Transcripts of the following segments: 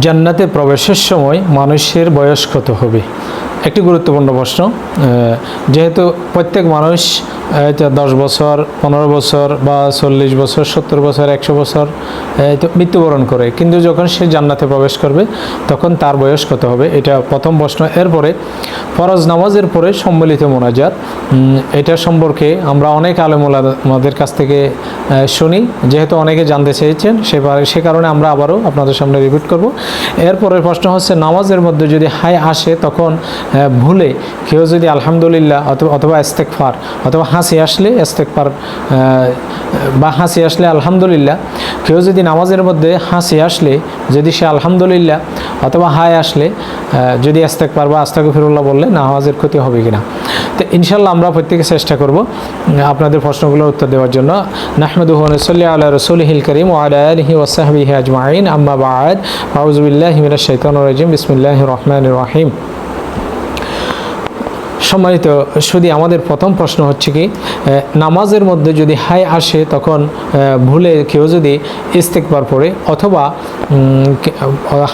জান্নাতে প্রবেশের সময় মানুষের বয়স কত হবে? একটি গুরুত্বপূর্ণ প্রশ্ন। যেহেতু প্রত্যেক মানুষ 10 বছর, 15 বছর বা 40 বছর, 70 বছর, 100 বছর মৃত্যুবরণ করে, কিন্তু যখন সে জান্নাতে প্রবেশ করবে তখন তার বয়স কত হবে, এটা প্রথম প্রশ্ন। এরপরে ফরজ নামাজের পরে সম্মিলিত মোনাজাত, এটা সম্পর্কে আমরা অনেক আলেমুলামাদের কাছ থেকে শুনি, যেহেতু অনেকে জানতে চেয়েছেন সে কারণে আমরা আবারও আপনাদের সামনে রিপিট করব। এরপরের প্রশ্ন হচ্ছে, নামাজের মধ্যে যদি হাই আসে তখন ভুলে কেউ যদি আলহামদুলিল্লাহ অথবা ইস্তেগফার অথবা হাসি আসলে ইস্তেগফার বা হাসি আসলে আলহামদুলিল্লাহ, কেউ যদি নামাজের মধ্যে হাসি আসলে যদি সে আলহামদুলিল্লাহ অথবা হাই আসলে যদি ইস্তেগফার বা আস্তাগফিরুল্লাহ বললে নামাজের ক্ষতি হবে কিনা, তো ইনশাল্লাহ আমরা প্রত্যেকে চেষ্টা করব আপনাদের প্রশ্নগুলোর উত্তর দেওয়ার জন্য। নাহমাদুহু ওয়া নুসাল্লি আলা রাসূলিহিল কারীম ওয়া আলা আলিহি ওয়া সাহবিহি আজমাইন, আম্মা বা'দ, আউযু বিল্লাহি মিনাশ শাইতানির রাজিম, বিসমিল্লাহির রহমানির রহিম। সম্মানিত শুধু আমাদের প্রথম প্রশ্ন হচ্ছে কি, নামাজের মধ্যে যদি হাই আসে তখন ভুলে কেউ যদি ইস্তেগফার পড়ে অথবা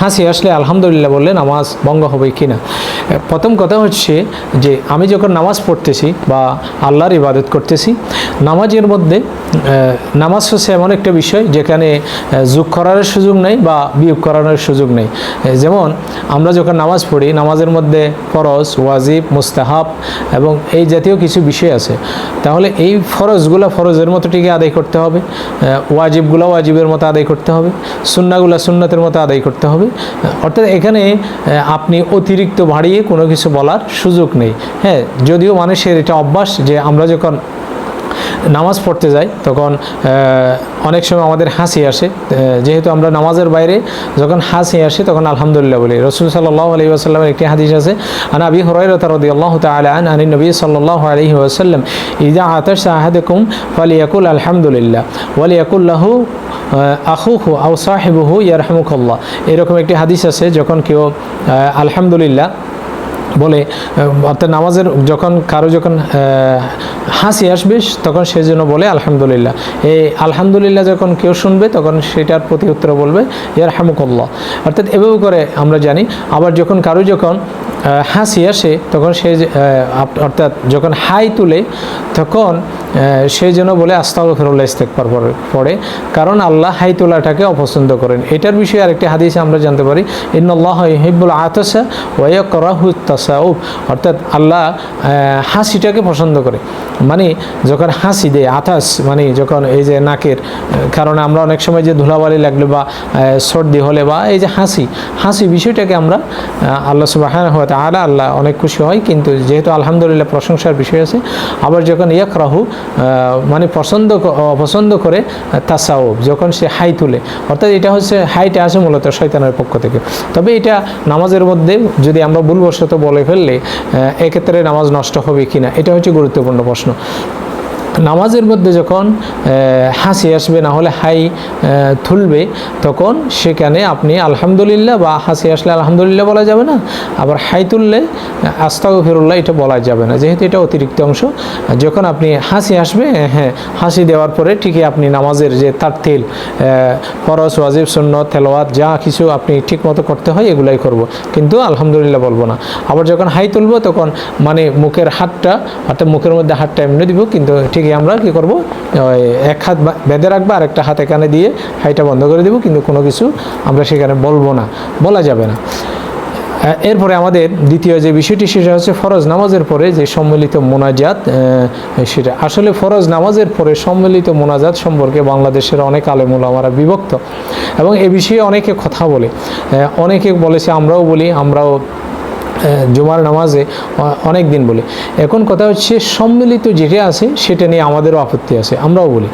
হাসি আসলে আলহামদুলিল্লাহ বললে নামাজ ভঙ্গ হবে কি না। প্রথম কথা হচ্ছে যে আমি যখন নামাজ পড়তেছি বা আল্লাহর ইবাদত করতেছি, নামাজের মধ্যে নামাজ হচ্ছে এমন একটা বিষয় যেখানে যোগ করার সুযোগ নেই বা বিয়োগ করানোর সুযোগ নেই। যেমন আমরা যখন নামাজ পড়ি, নামাজের মধ্যে ফরজ, ওয়াজিব, মুস্তাহাব এবং এই জাতীয় কিছু বিষয় আছে। তাহলে এই ফরজগুলো ফরজের মতো টিকে আদায় করতে হবে, ওয়াজিবগুলো ওয়াজিবের মতো আদায় করতে হবে, সুন্নাহগুলো সুন্নাতের মতো আদায় করতে হবে। অর্থাৎ এখানে আপনি অতিরিক্ত বাড়িয়ে কোনো কিছু বলার সুযোগ নেই। হ্যাঁ, যদিও মানুষের এটা অভ্যাস যে আমরা যখন নামাজ পড়তে যাই তখন অনেক সময় আমাদের হাসি আসে, যেহেতু আমরা নামাজের বাইরে যখন হাসি আসে তখন আলহামদুলিল্লাহ বলি। রাসূল সাল্লাল্লাহু আলাইহি ওয়াসাল্লামের একটি হাদিস আছে, আন আবি হুরায়রা রাদিয়াল্লাহু তাআলা আনিন নবী সাল্লাল্লাহু আলাইহি ওয়াসাল্লাম ইযা আতাশা আহাদুকুম ফালিয়াকুল আলহামদুলিল্লাহ ওয়ালিয়াকুল লাহু আখুহু আও সাহিবুহু ইয়ারহামুকাল্লাহ। এরকম একটি হাদিস আছে, যখন কেউ আলহামদুলিল্লাহ বলে, অর্থাৎ নামাজের যখন হাসি আসবে তখন সে যেন বলে আলহামদুলিল্লাহ। এই আলহামদুলিল্লাহ যখন কেউ শুনবে তখন সেটার প্রতি উত্তর বলবে ইয়ারহামুকাল্লাহ। অর্থাৎ এভাবে করে আমরা জানি। আবার যখন হাসি আসে তখন সে অর্থাৎ যখন হাই তুলে তখন সে যেন বলে আস্তাগফিরুল্লাহ, ইস্তেগফার পড়ে, কারণ আল্লাহ হাই তোলাটাকে অপছন্দ করেন। এটার বিষয়ে আরেকটি হাদিসে আমরা জানতে পারি, ইন্নাল্লাহা ইউহিব্বুল আতাসা ওয়া ইয়াকরাহুত তাসাউব, অর্থাৎ আল্লাহ হাসিটাকে পছন্দ করে। মানে যখন হাসি দেয়, আতাস মানে যখন এই যে নাকের কারণে আমরা অনেক সময় যে ধুলাবালি লাগলে বা সর্দি হলে বা এই যে হাসি বিষয়টাকে আমরা আল্লাহ সুবহানাহু ওয়া তাআলা আল্লাহ অনেক খুশি হয়, কিন্তু যেহেতু আলহামদুলিল্লাহ প্রশংসার বিষয় আছে। আবার যখন ইয়াকরাহু মানে অপছন্দ করে তাসাউব, যখন সে হাই তুলে, অর্থাৎ এটা হচ্ছে হাইটা আসে মূলত শয়তানের পক্ষ থেকে। তবে এটা নামাজের মধ্যে যদি আমরা ভুলবশত বলে ফেললে এক্ষেত্রে নামাজ নষ্ট হবে কিনা, এটা হচ্ছে গুরুত্বপূর্ণ প্রশ্ন। নামাজের মধ্যে যখন হাসি আসবে না হলে হাই তুলবে তখন সেখানে আপনি আলহামদুলিল্লাহ বা হাসি আসলে আলহামদুলিল্লাহ বলা যাবে না, আবার হাই তুললে আস্তাগফিরুল্লাহ এটা বলা যাবে না, যেহেতু এটা অতিরিক্ত অংশ। যখন আপনি হাসি আসবে, হ্যাঁ, হাসি দেওয়ার পরে ঠিকই আপনি নামাজের যে তারতিল, ফরজ, ওয়াজিব, সুন্নত, তেলাওয়াত যা কিছু আপনি ঠিক মতো করতে হয় এগুলাই করব, কিন্তু আলহামদুলিল্লাহ বলবো না। আবার যখন হাই তুলবো তখন মানে মুখের হাতটা, অর্থাৎ মুখের মধ্যে হাতটা এমনি দিব, কিন্তু ঠিকই আমরা কি করব, এক হাত বেঁধে রাখবো আর একটা হাত এখানে দিয়ে হাইটা বন্ধ করে দেবো, কিন্তু কোনো কিছু আমরা সেখানে বলবো না, বলা যাবে না। এরপরে আমাদের দ্বিতীয় যে বিষয়টি সেটা হচ্ছে ফরজ নামাজের পরে যে সম্মিলিত মোনাজাত। সেটা আসলে ফরজ নামাজের পরে সম্মিলিত মোনাজাত সম্পর্কে বাংলাদেশের অনেক আলেম ওলামারা বিভক্ত এবং এ বিষয়ে অনেকে কথা বলে। অনেকে বলেছে, আমরাও জুমার নামাজে অনেক দিন বলি। এখন কথা হচ্ছে সম্মিলিত যেটা আছে সেটা নিয়ে আমাদেরও আপত্তি আছে। আমরাও বলি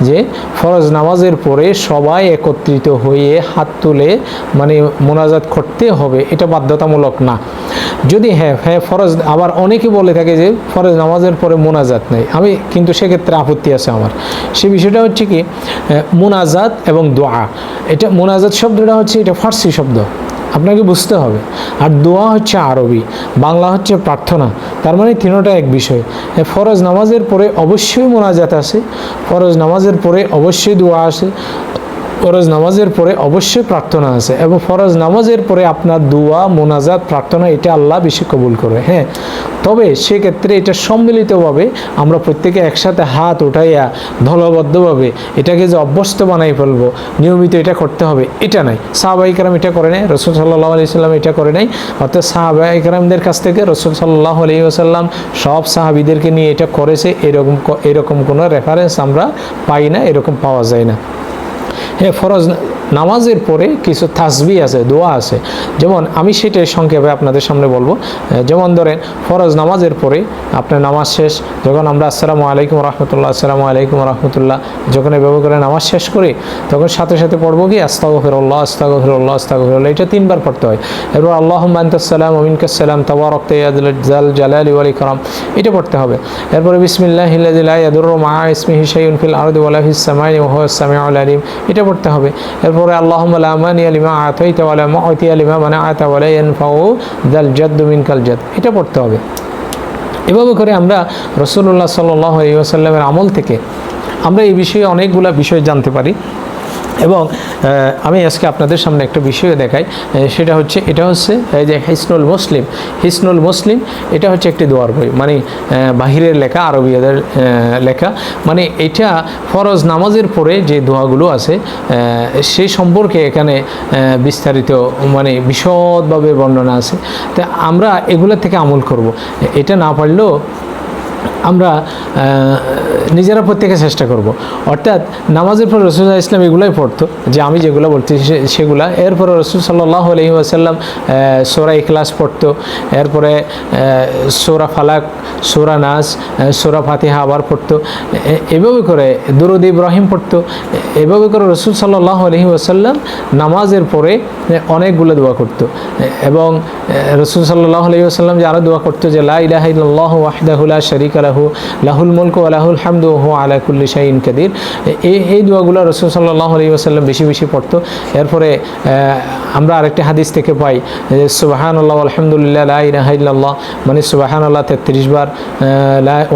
যে ফরজ নামাজের পরে সবাই একত্রিত হয়ে হাত তুলে মানে মোনাজাত করতে হবে, এটা বাধ্যতামূলক না। যদি হ্যাঁ ফরজ, আবার অনেকে বলে থাকে যে ফরজ নামাজের পরে মোনাজাত নেই, কিন্তু সেক্ষেত্রে আপত্তি আছে আমার। সে বিষয়টা হচ্ছে কি, মোনাজাত এবং দোয়া, এটা মোনাজাত শব্দটা হচ্ছে এটা ফার্সি শব্দ, আপনাকে বুঝতে হবে। আর দোয়া হচ্ছে আরবি, বাংলা হচ্ছে প্রার্থনা। তার মানে তিনটা এক বিষয়। ফরজ নামাজের পরে অবশ্যই মোনাজাত আছে, ফরজ নামাজের পরে অবশ্যই দোয়া আসে, ফরজ নামাজের পরে অবশ্যই প্রার্থনা আছে, এবং ফরজ নামাজের পরে আপনার দোয়া মোনাজাত প্রার্থনা এটা আল্লাহ বেশি কবুল করে। হ্যাঁ, তবে সেক্ষেত্রে এটা সম্মিলিতভাবে আমরা প্রত্যেকে একসাথে হাত উঠাইয়া দলবদ্ধভাবে এটাকে যে অভ্যস্ত বানাই ফেলবো, নিয়মিত এটা করতে হবে, এটা নাই। সাহাবায়ে কেরাম এটা করে নাই, রাসূল সাল্লাল্লাহু আলাইহি ওয়াসাল্লাম এটা করে নাই। অর্থাৎ সাহাবায়ে কেরামদের কাছ থেকে রাসূল সাল্লাল্লাহু আলাইহি ওয়াসাল্লাম সব সাহাবীদেরকে নিয়ে এটা করেছে, এরকম কোনো রেফারেন্স আমরা পাই না, এরকম পাওয়া যায় না। হ্যাঁ, ফরজ নামাজের পরে কিছু তাসবিহ আছে, দোয়া আছে, যেমন আমি সেটাই সংক্ষেপে আপনাদের সামনে বলবো। যেমন ধরেন ফরজ নামাজের পরে আপনার নামাজ শেষ, যখন আমরা আসসালামু আলাইকুম রহমতুল্লাহ, আসসালামু আলাইকুম রহমতুল্লাহ যখন এভাবে করে নামাজ শেষ করি, তখন সাথে সাথে পড়বো কি আস্তাগফিরুল্লাহ আস্তাগফিরুল্লাহ আস্তাগফিরুল্লাহ, এটা 3 বার পড়তে হয়। এরপর আল্লাহুম্মা আনতাস সালাম ওয়া মিনকাস সালাম তাবারাকতা ইয়া যাল জালালি ওয়াল ইকরাম, এটা পড়তে হবে। এরপরে বিসমিল্লাহিল্লাযী লা ইয়াদুররু মা'a ইসমিহি শাইউন ফিল আরদি ওয়া লা ফিস সামাই ওয়া হুয়াস সামিউল আলিম, এটা পড়তে হবে। এরপরে আল্লাহুম্মা লা মানিয়া লিমা আতাইতা ওয়া লা মু'তিয়া লিমা মানা'তা ওয়া লা ইয়ানফাউ যাল জাদ্দু মিনকাল জাদ, এটা পড়তে হবে। এভাবে করে আমরা রাসূলুল্লাহ সাল্লাল্লাহু আলাইহি ওয়াসাল্লামের আমল থেকে আমরা এই বিষয়ে অনেকগুলা বিষয় জানতে পারি। এবং আমি আজকে আপনাদের সামনে একটা বিষয় দেখাই, সেটা হচ্ছে এটা হচ্ছে এই যে হিসনুল মুসলিম, এটা হচ্ছে একটি দোয়ার বই, মানে বাহিরের লেখা, আরবিয়াদের লেখা। মানে এটা ফরজ নামাজের পরে যে দোয়াগুলো আছে সেই সম্পর্কে এখানে বিস্তারিত মানে বিশদভাবে বর্ণনা আছে। তা আমরা এগুলো থেকে আমল করব, এটা না পারলেও আমরা নিজেরা প্রত্যেকে চেষ্টা করব। অর্থাৎ নামাজের পর রাসূল সাল্লাল্লাহু আলাইহি ওয়াসাল্লাম এগুলোই পড়তো, যে আমি যেগুলো বলতেছি সেগুলা। এরপরে রাসূল সাল্লাল্লাহু আলাইহি ওয়াসাল্লাম সূরা ইখলাস পড়তো, এরপরে সূরা ফালাক, সূরা নাস, সূরা ফাতিহা আবার পড়তো। এভাবে করে দুরূদ ইব্রাহিম পড়তো। এভাবে করে রাসূল সাল্লাল্লাহু আলাইহি ওয়াসাল্লাম নামাজের পরে অনেকগুলো দোয়া করতো। এবং রাসূল সাল্লাল্লাহু আলাইহি ওয়াসাল্লাম যে আরও দোয়া করতো যে লা ইলাহা ইল্লাল্লাহু ওয়াহদাহু লা শারীকা লাহু লাহুল মুলকু ওয়া লাহুল হামদু ওয়া হুয়া আলা কুল্লি শাইইন কাদির, এই দোয়াগুলো রাসূল সাল্লাল্লাহু আলাইহি ওয়াসাল্লাম বেশি বেশি পড়তো। এরপরে আমরা আরেকটি হাদিস থেকে পাই যে সুবহানাল্লাহ আলহামদুলিল্লাহ লা ইলাহা ইল্লাল্লাহ, মানে সুবহানাল্লাহ 33 বার,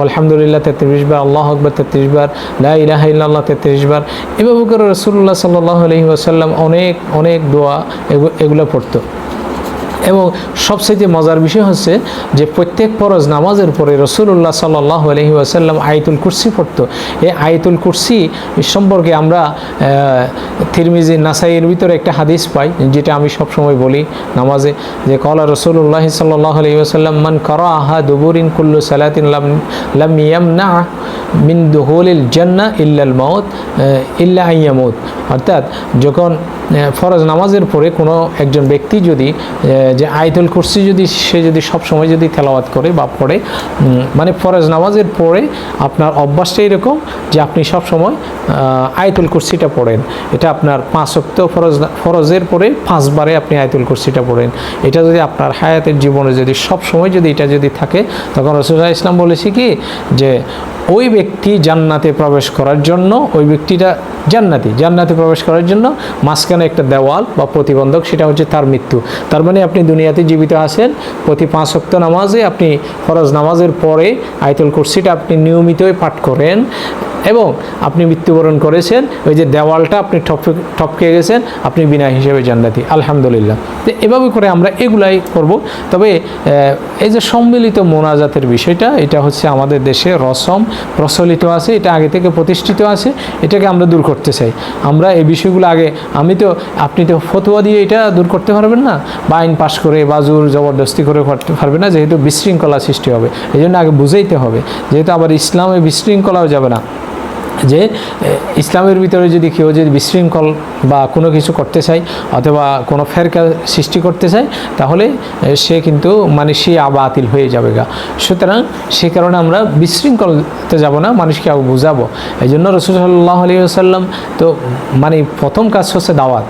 আলহামদুলিল্লাহ 33 বার, আল্লাহু আকবার 33 বার, লা ইলাহা ইল্লাল্লাহ 33 বার। এভাবে করে রাসূলুল্লাহ সাল্লাল্লাহু আলাইহি ওয়াসাল্লাম অনেক দোয়া এগুলো পড়তো। এবং সবচেয়ে মজার বিষয় হচ্ছে যে প্রত্যেক ফরজ নামাজের পরে রাসূলুল্লাহ সাল্লাল্লাহু আলাইহি ওয়াসাল্লাম আয়াতুল কুরসি পড়তো। এই আয়াতুল কুরসি সম্পর্কে আমরা তিরমিজি, নাসাইয়ের ভিতরে একটা হাদিস পাই, যেটা আমি সবসময় বলি নামাজে, যে ক্বালা রাসূলুল্লাহ সাল্লাল্লাহু আলাইহি ওয়াসাল্লাম মান কারাআহা দুবুরিন কুল্লু সালাতিন লাম ইয়ামনা মিন দুহুলিল জান্নাহ ইল্লাল মাউত ইল্লা আন ইয়ামুত। অর্থাৎ যখন ফরজ নামাজের পরে কোনো একজন ব্যক্তি যদি যে আয়াতুল কুরসি সে যদি সবসময় যদি তেলাওয়াত করে বা পড়ে, মানে ফরজ নামাজের পরে আপনার অভ্যাসটা এরকম যে আপনি সবসময় আয়াতুল কুরসিটা পড়েন, এটা আপনার 5 ওয়াক্ত ফরজের পরে 5 বারে আপনি আয়াতুল কুরসিটা পড়েন। এটা যদি আপনার হায়াতের জীবনে যদি সবসময় যদি এটা যদি থাকে, তখন রাসূলুল্লাহ ইসলাম বলেছি কি যে ওই ব্যক্তি জান্নাতে প্রবেশ করার জন্য, ওই ব্যক্তিটা জান্নাতে প্রবেশ করার জন্য মাঝখানে একটা দেওয়াল বা প্রতিবন্ধক, সেটা হচ্ছে তার মৃত্যু। তার মানে আপনি দুনিয়াতে জীবিত আছেন, প্রতি 5 ওয়াক্ত নামাজে আপনি ফরজ নামাজের পরে আয়াতুল কুরসিটা আপনি নিয়মিতই পাঠ করেন এবং আপনি মৃত্যুবরণ করেছেন, ওই যে দেওয়ালটা আপনি টপকে গেছেন, আপনি বিনা হিসেবে জান্নাতি, আলহামদুলিল্লাহ। তো এভাবে করে আমরা এগুলাই করব। তবে এই যে সম্মিলিত মোনাজাতের বিষয়টা, এটা হচ্ছে আমাদের দেশে রসম প্রচলিত আছে, এটা আগে থেকে প্রতিষ্ঠিত আছে, এটাকে আমরা দূর করতে চাই। আমরা এই বিষয়গুলো আগে, আপনি তো ফতোয়া দিয়ে এটা দূর করতে পারবেন না, বা আইন পাশ করে বা জোর জবরদস্তি করে করতে পারবেন না, যেহেতু বিশৃঙ্খলা সৃষ্টি হবে। এই জন্য আগে বুঝাইতে হবে, যেহেতু আবার ইসলামে বিশৃঙ্খলাও যাবে না, যে ইসলামের ভিতরে যদি কেউ যদি বিশৃঙ্খল বা কোনো কিছু করতে চায় অথবা কোনো ফেরকা সৃষ্টি করতে চায়, তাহলে সে কিন্তু মানে সে বাতিল হয়ে যাবে গা। সুতরাং সে কারণে আমরা বিশৃঙ্খলতে যাব না, মানুষকে আগে বুঝাবো। এই জন্য রাসূল সাল্লাল্লাহু আলাইহি ওয়াসাল্লাম তো মানে প্রথম কাজ হচ্ছে দাওয়াত,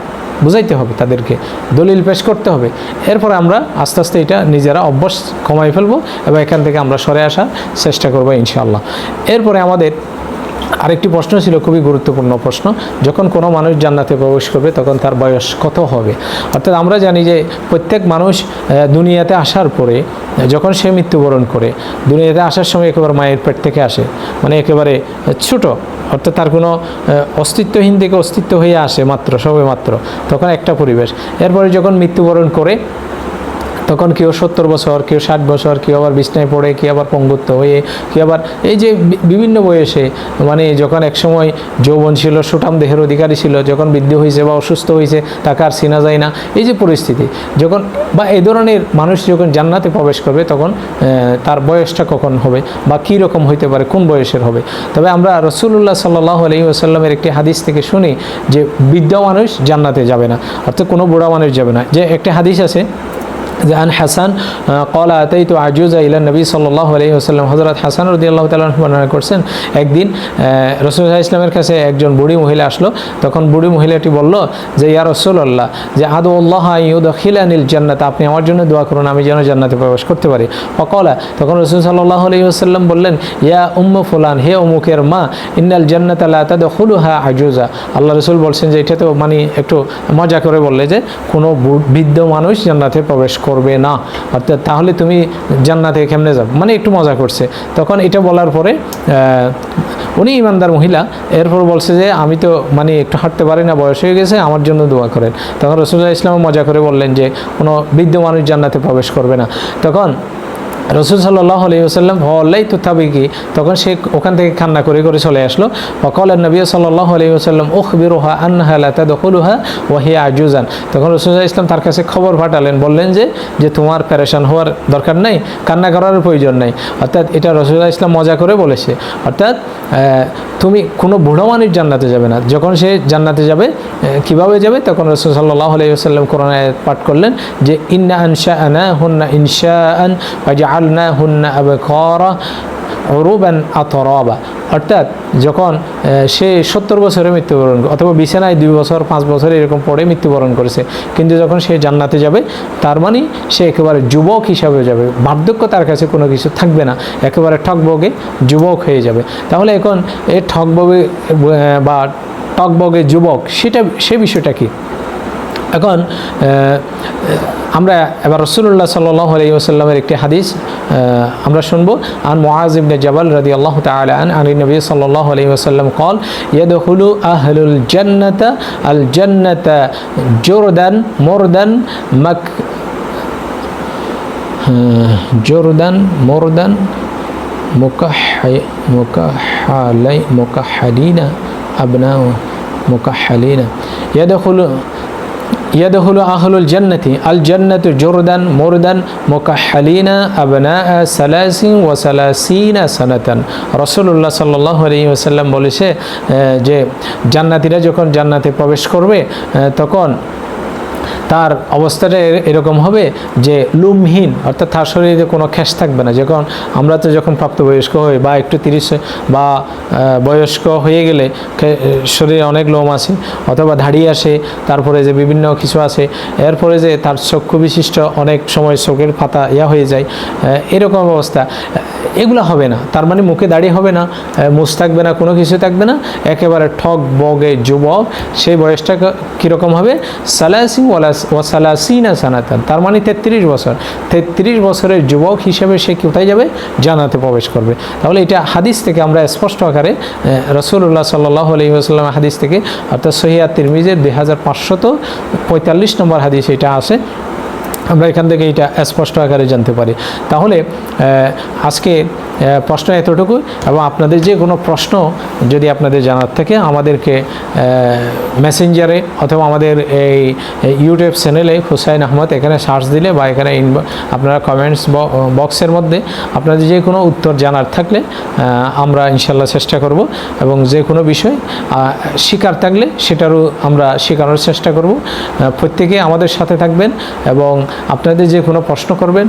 বুঝাইতে হবে তাদেরকে, দলিল পেশ করতে হবে। এরপরে আমরা আস্তে আস্তে এটা নিজেরা অভ্যাস কমাই ফেলবো এবং এখান থেকে আমরা সরে আসার চেষ্টা করবো ইনশাআল্লাহ। এরপরে আমাদের আরেকটি প্রশ্ন ছিল খুবই গুরুত্বপূর্ণ প্রশ্ন, যখন কোনো মানুষ জান্নাতে প্রবেশ করবে তখন তার বয়স কত হবে? অর্থাৎ আমরা জানি যে প্রত্যেক মানুষ দুনিয়াতে আসার পরে যখন সে মৃত্যুবরণ করে, দুনিয়াতে আসার সময় একেবারে মায়ের পেট থেকে আসে, মানে একেবারে ছোট, অর্থাৎ তার কোনো অস্তিত্বহীন থেকে অস্তিত্ব হয়ে আসে মাত্র, সবে মাত্র, তখন একটা পরিবেশ। এরপরে যখন মৃত্যুবরণ করে তখন কেউ 70 বছর, কেউ 60 বছর, কেউ আবার বিছনায় পড়ে, কেউ আবার পঙ্গুত্ব হয়ে, কেউ আবার এই যে বিভিন্ন বয়সে, মানে যখন একসময় যৌবন ছিল, সুঠাম দেহের অধিকারী ছিল, যখন বৃদ্ধ হয়েছে বা অসুস্থ হয়েছে তাকে আর চেনা যায় না, এই যে পরিস্থিতি, যখন বা এই ধরনের মানুষ যখন জান্নাতে প্রবেশ করবে তখন তার বয়সটা কখন হবে বা কী রকম হইতে পারে, কোন বয়সের হবে? তবে আমরা রাসূলুল্লাহ সাল্লাল্লাহু আলাইহি ওয়াসাল্লামের একটি হাদিস থেকে শুনি যে বৃদ্ধ মানুষ জান্নাতে যাবে না, অর্থাৎ কোনো বুড়া মানুষ যাবে না। যে একটা হাদিস আছে যে আন হাসান قال أتيت عجوزا إلى النبي صلى الله عليه وسلم, হযরত হাসান রাদিয়াল্লাহু তাআলা আনহু বর্ণনা করছেন, একদিন রাসূলুল্লাহ সাল্লাল্লাহু আলাইহি ওয়াসাল্লামের কাছে একজন বুড়ি মহিলা আসলো। তখন বুড়ি মহিলাটি বলল যে ইয়া রাসূলুল্লাহ, যে আদুল্লাহ ইউদখিলানিল জান্নাত, আপনি আমার জন্য দোয়া করুন আমি যেন জান্নাতে প্রবেশ করতে পারি। ফাকালা, তখন রাসূল সাল্লাল্লাহু আলাইহি ওয়াসাল্লাম বললেন, ইয়া উম্মু ফুলান, হে অমুকের মা, ইন্নাল জান্নাতা লা তাদখুলুহা আজুজা। আল্লাহ রাসূল বলছেন যে এটা তো মানে একটু মজা করে বললে যে কোনো বৃদ্ধ মানুষ জান্নাতে প্রবেশ করবে না, অর্থাৎ তাহলে তুমি জান্নাতে কেমনে যাবে, মানে একটু মজা করছে। তখন এটা বলার পরে উনি ইমানদার মহিলা এরপর বলছে যে আমি তো মানে একটু হাঁটতে পারি না, বয়স হয়ে গেছে, আমার জন্য দোয়া করেন। তখন রাসূলুল্লাহ ইসলাম মজা করে বললেন যে কোনো বৃদ্ধ মানুষ জান্নাতে প্রবেশ করবে না। তখন রাসূল সাল্লাল্লাহু আলাইহি ওয়াসাল্লাম হল্লাই তো তাবিকি, তখন সে ওখান থেকে কান্না করে করে চলে আসলো। ওয়াকালা নবী সাল্লাল্লাহু আলাইহি ওয়াসাল্লাম উখবিরুহা আনহা লা তাদখুলুহা ওয়া হিয়া আজুজান। তখন রাসূলুল্লাহ ইসলাম তার কাছে খবর পাঠালেন, বললেন যে তোমার পেরেশান হওয়ার দরকার নেই, কান্না করার প্রয়োজন নেই। অর্থাৎ এটা রাসূলুল্লাহ ইসলাম মজা করে বলেছে, অর্থাৎ তুমি কোনো বুড়ো মানুষ জান্নাতে যাবে না। যখন সে জান্নাতে যাবে কিভাবে যাবে, তখন রাসূল সাল্লাল্লাহু আলাইহি ওয়াসাল্লাম কোরআন আয়াত পাঠ করলেন যে ইন্না আনশাআনাহুন্না ইনশাআন ওয়াজআলনাহুন্না আবকারা উরুবান আতরাবা। অর্থাৎ যখন সে 70 বছরে মৃত্যুবরণ অথবা বিছানায় 2 বছর 5 বছর এরকম পরে মৃত্যুবরণ করেছে, কিন্তু যখন সে জান্নাতে যাবে তার মানে সে একেবারে যুবক হিসাবে যাবে, বার্ধক্য তার কাছে কোনো কিছু থাকবে না, একেবারে ঠকবগে যুবক হয়ে যাবে। তাহলে এখন এই ঠকবগে বা টকবগে যুবক সে বিষয়টা কি? এখন আমরা এবার রাসূলুল্লাহ সাল্লাল্লাহু আলাইহি ওয়াসাল্লামের একটি হাদিস আমরা শুনবো। আন মুআয ইবনে জাবাল রাদিয়াল্লাহু তাআলা আন নবী সাল্লাল্লাহু আলাইহি ওয়াসাল্লাম قال يدخل أهل الجنة الجنة جردا مردا مكحلين أبناء مكحلين يدخل أهل الجنة الجنة جردا مردا مكحلين أبناء 33 سنة। রাসূলুল্লাহ সাল্লাল্লাহু আলাইহি ওয়াসাল্লাম বলেছে যে জান্নাতীরা যখন জান্নাতে প্রবেশ করবে তখন তার অবস্থাটা এরকম হবে যে লুমহীন, অর্থাৎ তার শরীরে কোনো খ্যাস থাকবে না। আমরা তো যখন প্রাপ্তবয়স্ক হই বা একটু 30 বা বয়স্ক হয়ে গেলে শরীরে অনেক লোম আসে অথবা দাড়ি আসে, তারপরে যে বিভিন্ন কিছু আছে, এরপরে যে তার চক্ষু বিশিষ্ট অনেক সময় চোখের পাতা হয়ে যায়, এরকম অবস্থা এগুলো হবে না। তার মানে মুখে দাড়ি হবে না, মুছ থাকবে না, কোনো কিছু থাকবে না, একেবারে ঠক বগে যুবক। সেই বয়সটা কীরকম হবে? 33 সানাতান, তার মানে 33 বছর। 33 বছরের যুবক হিসেবে সে কোথায় যাবে? জান্নাতে প্রবেশ করবে। তাহলে এটা হাদিস থেকে আমরা স্পষ্ট আকারে রাসূলুল্লাহ সাল্লাল্লাহু আলাইহি ওয়াসাল্লাম হাদিস থেকে, অর্থাৎ সহিহ তিরমিজির 2545 নম্বর হাদিস এটা আছে, আমরা এখান থেকে এটা স্পষ্ট আকারে জানতে পারি। তাহলে আজকে প্রশ্ন এতটুকু, এবং আপনাদের যে কোনো প্রশ্ন যদি আপনাদের জানার থাকে আমাদেরকে মেসেঞ্জারে অথবা আমাদের এই ইউটিউব চ্যানেলে হুসাইন আহমদ এখানে সার্চ দিলে বা এখানে আপনারা কমেন্টস বক্সের মধ্যে আপনাদের যে কোনো উত্তর জানার থাকলে আমরা ইনশাল্লাহ চেষ্টা করব, এবং যে কোনো বিষয় শিকার থাকলে সেটারও আমরা শেখানোর চেষ্টা করব। প্রত্যেকে আমাদের সাথে থাকবেন এবং আপনাদের যে কোনো প্রশ্ন করবেন,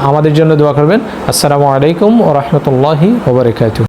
আমাদের জন্য দোয়া করবেন। আসসালামু আলাইকুম ওয়া রাহমাতুল্লাহি ওয়া বারাকাতুহু।